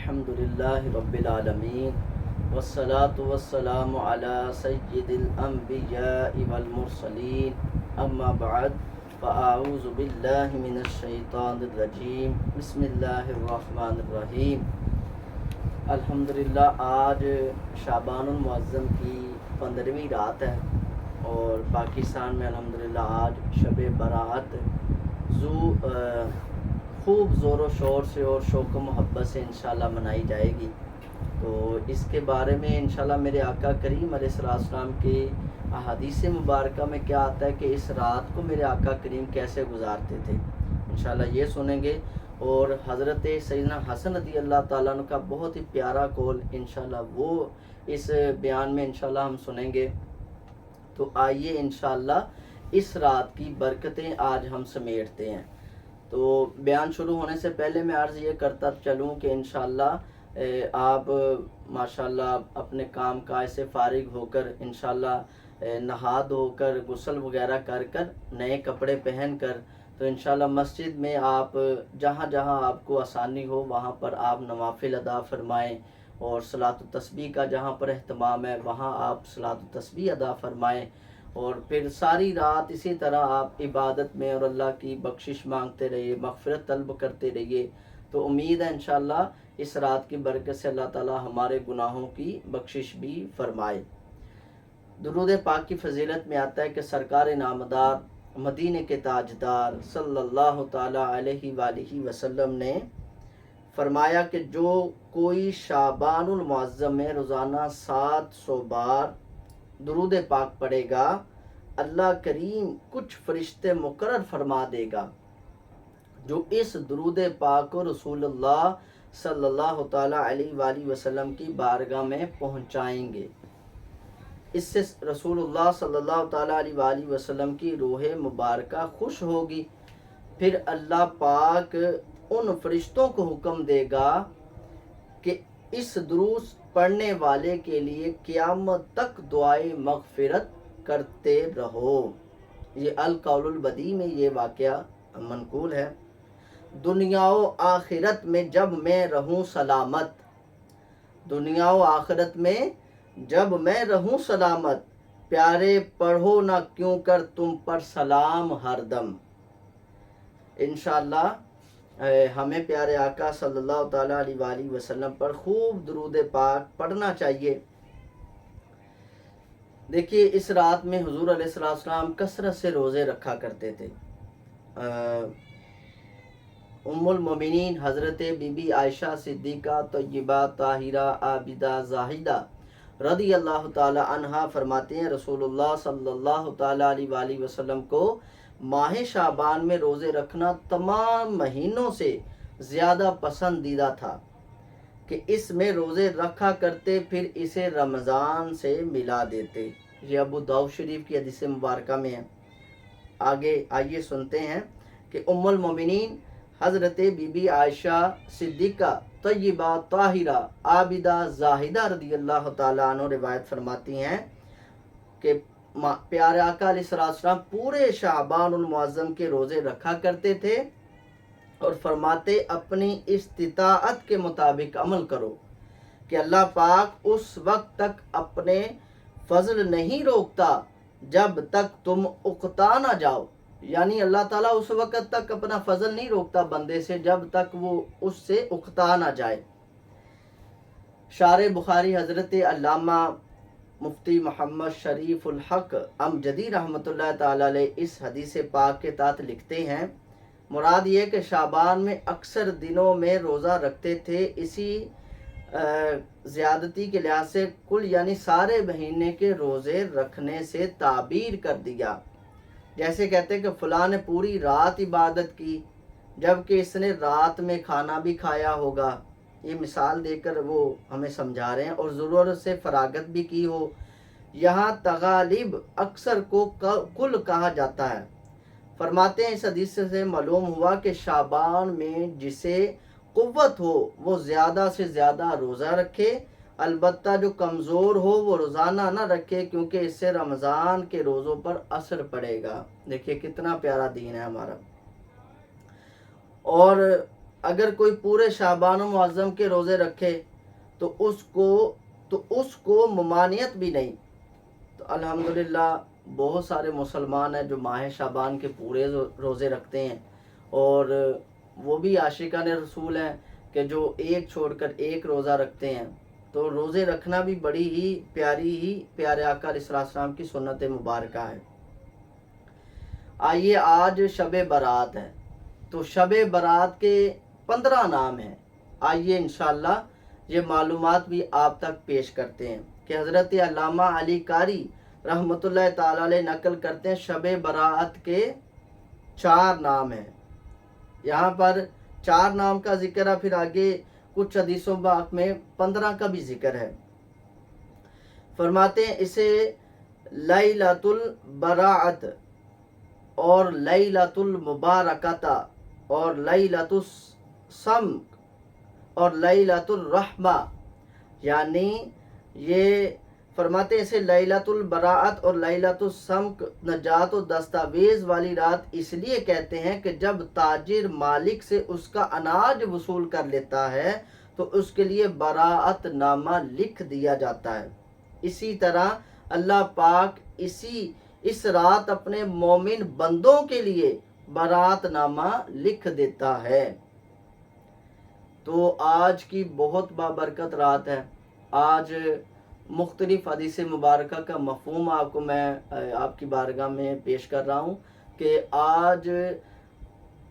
الحمدللہ رب العالمین والصلاة والسلام علی سید الانبیاء والمرسلین اما بعد فاعوذ باللہ من الشیطان الرجیم بسم اللہ الرحمن الرحیم۔ الحمدللہ آج شعبان المعظم کی 15ویں رات ہے اور پاکستان میں الحمدللہ آج شب برات خوب زور و شور سے اور شوق و محبت سے انشاءاللہ منائی جائے گی۔ تو اس کے بارے میں انشاءاللہ میرے آقا کریم علیہ السلام کی احادیث مبارکہ میں کیا آتا ہے کہ اس رات کو میرے آقا کریم کیسے گزارتے تھے، انشاءاللہ یہ سنیں گے۔ اور حضرت سیدنا حسن رضی اللہ تعالیٰ عنہ کا بہت ہی پیارا قول انشاءاللہ وہ اس بیان میں انشاءاللہ ہم سنیں گے۔ تو آئیے انشاءاللہ اس رات کی برکتیں آج ہم سمیٹتے ہیں۔ تو بیان شروع ہونے سے پہلے میں عرض یہ کرتا چلوں کہ انشاءاللہ آپ ماشاءاللہ اپنے کام کاج سے فارغ ہو کر انشاءاللہ نہا دھو کر غسل وغیرہ کر نئے کپڑے پہن کر تو انشاءاللہ مسجد میں آپ جہاں جہاں آپ کو آسانی ہو وہاں پر آپ نوافل ادا فرمائیں، اور صلاۃ التسبیح کا جہاں پر اہتمام ہے وہاں آپ صلاۃ التسبیح ادا فرمائیں، اور پھر ساری رات اسی طرح آپ عبادت میں اور اللہ کی بخشش مانگتے رہیے، مغفرت طلب کرتے رہیے۔ تو امید ہے انشاءاللہ اس رات کی برکت سے اللہ تعالی ہمارے گناہوں کی بخشش بھی فرمائے۔ درود پاک کی فضیلت میں آتا ہے کہ سرکار نامدار مدینے کے تاجدار صلی اللہ تعالی علیہ وآلہ وسلم نے فرمایا کہ جو کوئی شعبان المعظم میں روزانہ 700 بار درود پاک پڑھے گا اللہ کریم کچھ فرشتے مقرر فرما دے گا جو اس درود پاک کو رسول اللہ صلی اللہ تعالی علیہ وآلہ وسلم کی بارگاہ میں پہنچائیں گے۔ اس سے رسول اللہ صلی اللہ تعالی علیہ وآلہ وسلم کی روح مبارکہ خوش ہوگی، پھر اللہ پاک ان فرشتوں کو حکم دے گا کہ اس درود پڑھنے والے کے لیے قیامت تک دعائے مغفرت کرتے رہو۔ یہ القول البدیع میں یہ واقعہ منقول ہے۔ دنیا و آخرت میں جب میں رہوں سلامت، دنیا و آخرت میں جب میں رہوں سلامت، پیارے پڑھو نہ کیوں کر تم پر سلام ہر دم۔ انشاءاللہ ہمیں پیارے آقا صلی اللہ تعالیٰ علیہ وآلہ وسلم پر خوب درود پاک پڑھنا چاہیے۔ دیکھیے اس رات میں حضور علیہ السلام کثرت سے روزے رکھا کرتے تھے۔ ام المومنین حضرت بی بی عائشہ صدیقہ طیبہ طاہرہ عابدہ زاہدہ رضی اللہ تعالی عنہا فرماتے ہیں رسول اللہ صلی اللہ تعالی علیہ وآلہ وسلم کو ماہ شعبان میں روزے رکھنا تمام مہینوں سے زیادہ پسندیدہ تھا کہ اس میں روزے رکھا کرتے پھر اسے رمضان سے ملا دیتے۔ یہ ابو داؤد شریف کی حدیث مبارکہ میں ہے۔ آگے آئیے سنتے ہیں کہ ام المومنین حضرت بی بی عائشہ صدیقہ طیبہ طاہرہ عابدہ زاہدہ رضی اللہ تعالیٰ عنہ روایت فرماتی ہیں کہ پیارے آقا علیہ السلام پورے شعبان المعظم کے روزے رکھا کرتے تھے اور فرماتے اپنی استطاعت کے مطابق عمل کرو کہ اللہ پاک اس وقت تک اپنے فضل نہیں روکتا جب تک تم اکتا نہ جاؤ، یعنی اللہ تعالیٰ اس وقت تک اپنا فضل نہیں روکتا بندے سے جب تک وہ اس سے اکتا نہ جائے۔ شارح بخاری حضرت علامہ مفتی محمد شریف الحق امجدی رحمۃ اللہ تعالی علیہ اس حدیث پاک کے تحت لکھتے ہیں مراد یہ کہ شعبان میں اکثر دنوں میں روزہ رکھتے تھے، اسی زیادتی کے لحاظ سے کل یعنی سارے مہینے کے روزے رکھنے سے تعبیر کر دیا، جیسے کہتے ہیں کہ فلاں نے پوری رات عبادت کی جبکہ اس نے رات میں کھانا بھی کھایا ہوگا۔ یہ مثال دے کر وہ ہمیں سمجھا رہے ہیں، اور ضرورت سے فراغت بھی کی ہو۔ یہاں تغالب اکثر کو کل کہا جاتا ہے۔ فرماتے ہیں اس حدیث سے معلوم ہوا کہ شعبان میں جسے قوت ہو وہ زیادہ سے زیادہ روزہ رکھے، البتہ جو کمزور ہو وہ روزانہ نہ رکھے کیونکہ اس سے رمضان کے روزوں پر اثر پڑے گا۔ دیکھیے کتنا پیارا دین ہے ہمارا۔ اور اگر کوئی پورے شعبان معظم کے روزے رکھے تو اس کو ممانعت بھی نہیں. تو الحمدللہ بہت سارے مسلمان ہیں جو ماہ شعبان کے پورے روزے رکھتے ہیں، اور وہ بھی عاشقان رسول ہیں کہ جو ایک چھوڑ کر ایک روزہ رکھتے ہیں. تو روزے رکھنا بھی بڑی ہی پیارے آقا علیہ السلام کی سنت مبارکہ ہے. آئیے آج شب برات ہے، تو شب برات کے 15 نام ہیں. آئیے انشاءاللہ یہ معلومات بھی آپ تک پیش کرتے ہیں کہ حضرت علامہ علی قاری رحمۃ اللہ تعالی علیہ نقل کرتے ہیں شب برات کے 4 نام ہیں. یہاں پر 4 نام کا ذکر ہے، پھر آگے کچھ حدیثوں میں 15 کا بھی ذکر ہے. فرماتے ہیں اسے لیلۃ البراءت اور لیلۃ المبارکۃ اور لیلۃ السمک اور لیلۃ الرحمہ. یعنی یہ فرماتے ہیں اسے لیلۃ البراءت اور لیلۃ السمک نجات و دستاویز والی رات اس لیے کہتے ہیں کہ جب تاجر مالک سے اس کا اناج وصول کر لیتا ہے تو اس کے لیے براءت نامہ لکھ دیا جاتا ہے. اسی طرح اللہ پاک اس رات اپنے مومن بندوں کے لیے براءت نامہ لکھ دیتا ہے. تو آج کی بہت بابرکت رات ہے. آج مختلف حدیث مبارکہ کا مفہوم میں آپ کی بارگاہ میں پیش کر رہا ہوں کہ آج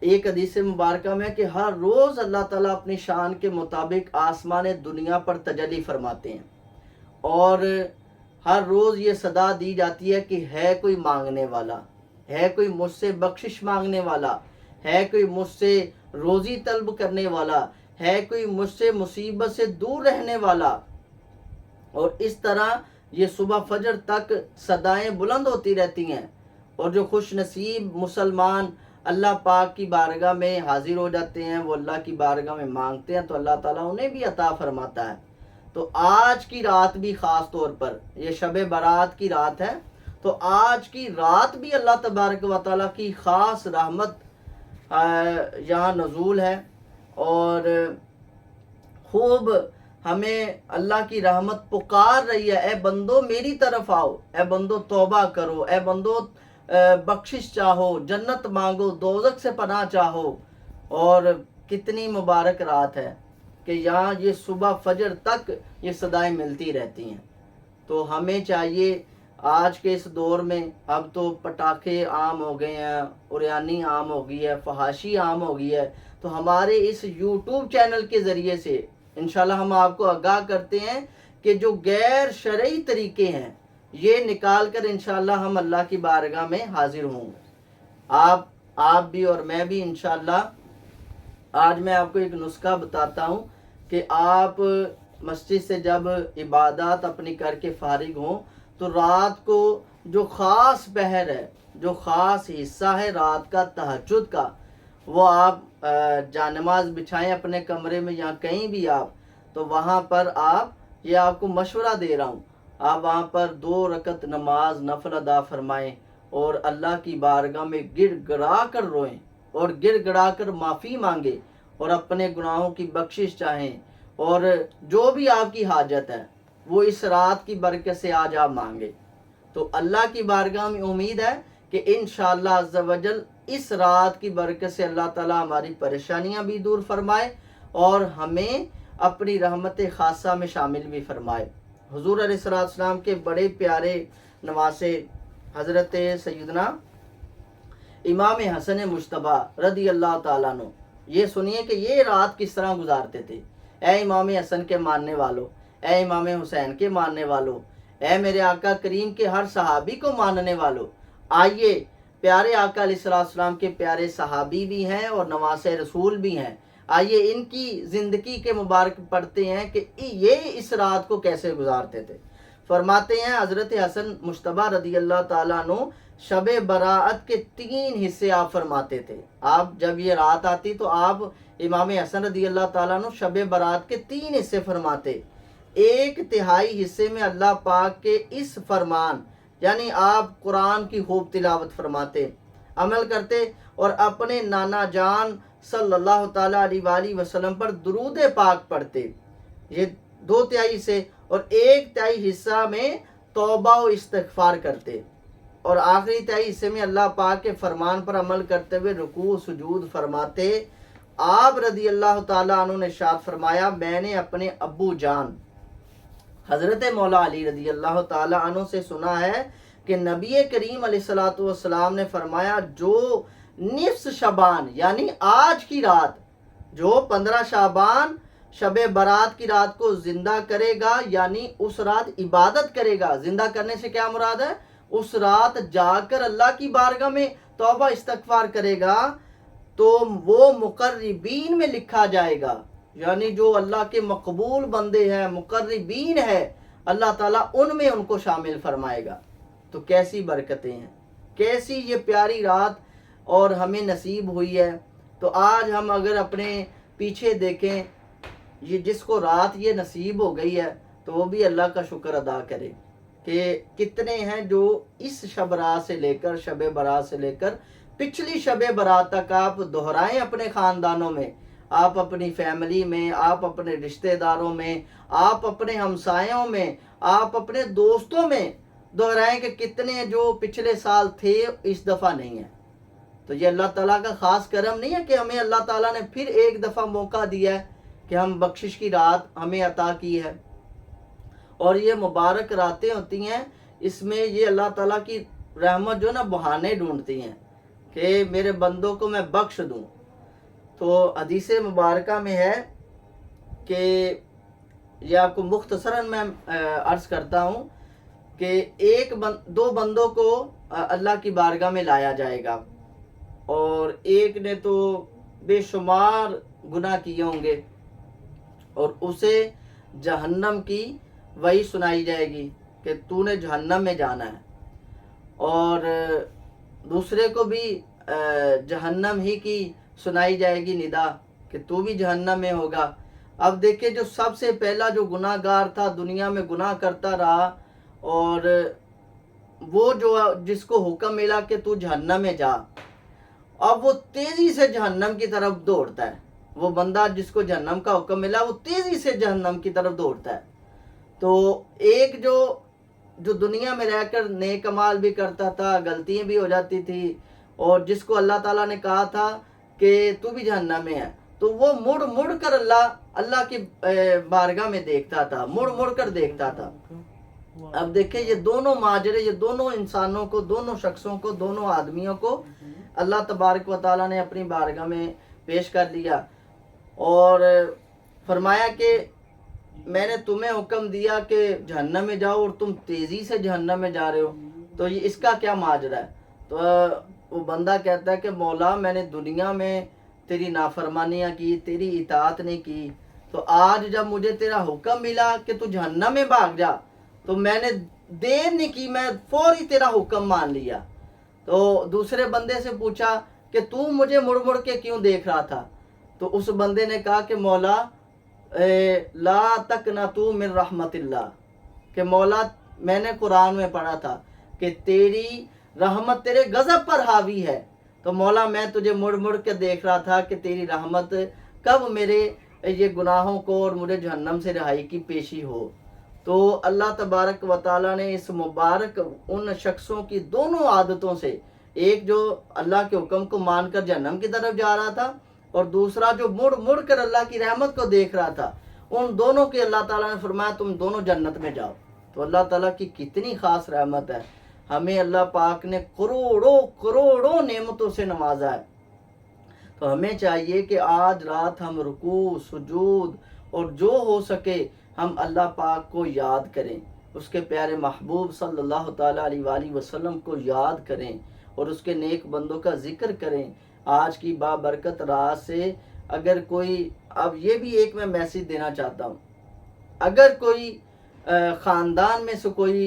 ایک حدیث مبارکہ میں کہ ہر روز اللہ تعالیٰ اپنی شان کے مطابق آسمان دنیا پر تجلی فرماتے ہیں، اور ہر روز یہ صدا دی جاتی ہے کہ ہے کوئی مانگنے والا، ہے کوئی مجھ سے بخشش مانگنے والا، ہے کوئی مجھ سے روزی طلب کرنے والا، ہے کوئی مجھ سے مصیبت سے دور رہنے والا. اور اس طرح یہ صبح فجر تک صدائیں بلند ہوتی رہتی ہیں، اور جو خوش نصیب مسلمان اللہ پاک کی بارگاہ میں حاضر ہو جاتے ہیں، وہ اللہ کی بارگاہ میں مانگتے ہیں تو اللہ تعالیٰ انہیں بھی عطا فرماتا ہے. تو آج کی رات بھی خاص طور پر یہ شب برات کی رات ہے، تو آج کی رات بھی اللہ تبارک و تعالیٰ کی خاص رحمت یہاں نزول ہے، اور خوب ہمیں اللہ کی رحمت پکار رہی ہے، اے بندو میری طرف آؤ، اے بندو توبہ کرو، اے بندو بخشش چاہو، جنت مانگو، دوزخ سے پناہ چاہو. اور کتنی مبارک رات ہے کہ یہاں یہ صبح فجر تک یہ صدائیں ملتی رہتی ہیں. تو ہمیں چاہیے آج کے اس دور میں، اب تو پٹاخے عام ہو گئے ہیں، اوریانی عام ہو گئی ہے، فحاشی عام ہو گئی ہے، تو ہمارے اس یوٹیوب چینل کے ذریعے سے انشاءاللہ ہم آپ کو آگاہ کرتے ہیں کہ جو غیر شرعی طریقے ہیں یہ نکال کر انشاءاللہ ہم اللہ کی بارگاہ میں حاضر ہوں. آپ بھی اور میں بھی انشاءاللہ. آج میں آپ کو ایک نسخہ بتاتا ہوں کہ آپ مسجد سے جب عبادات اپنی کر کے فارغ ہوں تو رات کو جو خاص پہر ہے، جو خاص حصہ ہے رات کا تہجد کا، وہ آپ جانماز بچھائیں اپنے کمرے میں یا کہیں بھی آپ، تو وہاں پر یہ آپ کو مشورہ دے رہا ہوں، آپ وہاں پر 2 رکعت نماز نفل ادا فرمائیں اور اللہ کی بارگاہ میں گڑ گڑا کر روئیں اور گڑ گڑا کر معافی مانگے اور اپنے گناہوں کی بخشش چاہیں، اور جو بھی آپ کی حاجت ہے وہ اس رات کی برکت سے آج آپ مانگے. تو اللہ کی بارگاہ میں امید ہے کہ انشاءاللہ عز و جل اس رات کی برکت سے اللہ تعالیٰ ہماری پریشانیاں بھی دور فرمائے اور ہمیں اپنی رحمت خاصہ میں شامل بھی فرمائے. حضور علیہ السلام کے بڑے پیارے نواسے حضرت سیدنا امام حسن مجتبیٰ رضی اللہ تعالیٰ عنہ، یہ سنیے کہ یہ رات کس طرح گزارتے تھے. اے امام حسن کے ماننے والوں، اے امام حسین کے ماننے والوں، اے میرے آقا کریم کے ہر صحابی کو ماننے والوں، آئیے پیارے آقا علیہ السلام کے پیارے صحابی بھی ہیں اور نواسے رسول بھی ہیں، آئیے ان کی زندگی کے مبارک پڑھتے ہیں کہ یہ اس رات کو کیسے گزارتے تھے. فرماتے ہیں حضرت حسن مجتبیٰ رضی اللہ تعالیٰ عنہ شب براءت کے 3 حصے آپ فرماتے تھے. آپ جب یہ رات آتی تو آپ امام حسن رضی اللہ تعالیٰ عنہ شب براءت کے 3 حصے فرماتے. 1/3 حصے میں اللہ پاک کے اس فرمان یعنی آپ قرآن کی خوب تلاوت فرماتے، عمل کرتے اور اپنے نانا جان صلی اللہ تعالیٰ علیہ وآلہ وسلم پر درود پاک پڑھتے، یہ 2/3 سے، اور 1/3 حصہ میں توبہ و استغفار کرتے، اور آخری 3 حصے میں اللہ پاک کے فرمان پر عمل کرتے ہوئے رکوع سجود فرماتے۔ آپ رضی اللہ تعالیٰ عنہ نے ارشاد فرمایا، میں نے اپنے ابو جان حضرت مولا علی رضی اللہ تعالیٰ عنہ سے سنا ہے کہ نبی کریم علیہ الصلوۃ والسلام نے فرمایا، جو نصف شعبان یعنی آج کی رات، جو 15 شعبان شب برات کی رات کو زندہ کرے گا، یعنی اس رات عبادت کرے گا، زندہ کرنے سے کیا مراد ہے، اس رات جا کر اللہ کی بارگاہ میں توبہ استغفار کرے گا، تو وہ مقربین میں لکھا جائے گا، یعنی جو اللہ کے مقبول بندے ہیں، مقربین ہے، اللہ تعالیٰ ان میں ان کو شامل فرمائے گا۔ تو کیسی برکتیں ہیں، کیسی یہ پیاری رات اور ہمیں نصیب ہوئی ہے۔ تو آج ہم اگر اپنے پیچھے دیکھیں، یہ جس کو رات یہ نصیب ہو گئی ہے، تو وہ بھی اللہ کا شکر ادا کرے کہ کتنے ہیں جو اس شب رات سے لے کر، شب برات سے لے کر پچھلی شب برات تک آپ دہرائیں اپنے خاندانوں میں، آپ اپنی فیملی میں، آپ اپنے رشتہ داروں میں، آپ اپنے ہمسایوں میں، آپ اپنے دوستوں میں دہرائیں کہ کتنے جو پچھلے سال تھے اس دفعہ نہیں ہیں۔ تو یہ اللہ تعالیٰ کا خاص کرم نہیں ہے کہ ہمیں اللہ تعالیٰ نے پھر ایک دفعہ موقع دیا ہے کہ ہم بخشش کی رات ہمیں عطا کی ہے، اور یہ مبارک راتیں ہوتی ہیں، اس میں یہ اللہ تعالیٰ کی رحمت جو نا بہانے ڈھونڈتی ہیں کہ میرے بندوں کو میں بخش دوں۔ تو حدیث مبارکہ میں ہے کہ یہ آپ کو مختصراً میں عرض کرتا ہوں کہ دو بندوں کو اللہ کی بارگاہ میں لایا جائے گا، اور ایک نے تو بے شمار گناہ کیے ہوں گے، اور اسے جہنم کی وحی سنائی جائے گی کہ تو نے جہنم میں جانا ہے، اور دوسرے کو بھی جہنم ہی کی سنائی جائے گی ندا کہ تو بھی جہنم میں ہوگا۔ اب دیکھیں، جو سب سے پہلا جو گناہ گار تھا، دنیا میں گناہ کرتا رہا، اور وہ جو جس کو حکم ملا کہ تو جہنم میں جا، اب وہ تیزی سے جہنم کی طرف دوڑتا ہے۔ وہ بندہ جس کو جہنم کا حکم ملا، وہ تیزی سے جہنم کی طرف دوڑتا ہے۔ تو ایک جو دنیا میں رہ کر نیک اعمال بھی کرتا تھا، غلطیاں بھی ہو جاتی تھی، اور جس کو اللہ تعالیٰ نے کہا تھا کہ تو بھی جہنم میں ہے، تو وہ مڑ مڑ کر اللہ کی بارگاہ میں دیکھتا تھا، مڑ مڑ کر دیکھتا تھا۔ اب دیکھیں، یہ دونوں ماجرے، یہ دونوں انسانوں کو، دونوں شخصوں کو، دونوں آدمیوں کو اللہ تبارک و تعالیٰ نے اپنی بارگاہ میں پیش کر لیا، اور فرمایا کہ میں نے تمہیں حکم دیا کہ جہنم میں جاؤ، اور تم تیزی سے جہنم میں جا رہے ہو، تو یہ اس کا کیا ماجرا ہے؟ تو وہ بندہ کہتا ہے کہ مولا، میں نے دنیا میں تیری نافرمانیاں کی، تیری اطاعت نہیں کی، تو آج جب مجھے تیرا حکم ملا کہ تو جہنم میں بھاگ جا، تو میں نے دیر نہیں کی، میں فوری تیرا حکم مان لیا۔ تو دوسرے بندے سے پوچھا کہ تو مجھے مڑ مڑ کے کیوں دیکھ رہا تھا؟ تو اس بندے نے کہا کہ مولا لا تقنطوا من رحمت اللہ، کہ مولا میں نے قرآن میں پڑھا تھا کہ تیری رحمت تیرے غضب پر حاوی ہے، تو مولا میں تجھے مڑ مڑ کے دیکھ رہا تھا کہ تیری رحمت کب میرے یہ گناہوں کو اور مجھے جہنم سے رہائی کی پیشی ہو۔ تو اللہ تبارک و تعالیٰ نے اس مبارک ان شخصوں کی دونوں عادتوں سے، ایک جو اللہ کے حکم کو مان کر جہنم کی طرف جا رہا تھا، اور دوسرا جو مڑ مڑ کر اللہ کی رحمت کو دیکھ رہا تھا، ان دونوں کے اللہ تعالیٰ نے فرمایا تم دونوں جنت میں جاؤ۔ تو اللہ تعالیٰ کی کتنی خاص رحمت ہے، ہمیں اللہ پاک نے کروڑوں کروڑوں نعمتوں سے نوازا ہے۔ تو ہمیں چاہیے کہ آج رات ہم رکوع سجود اور جو ہو سکے ہم اللہ پاک کو یاد کریں، اس کے پیارے محبوب صلی اللہ تعالیٰ علیہ وآلہ وسلم کو یاد کریں، اور اس کے نیک بندوں کا ذکر کریں۔ آج کی بابرکت رات سے اگر کوئی، اب یہ بھی ایک میں میسیج دینا چاہتا ہوں، اگر کوئی خاندان میں سے کوئی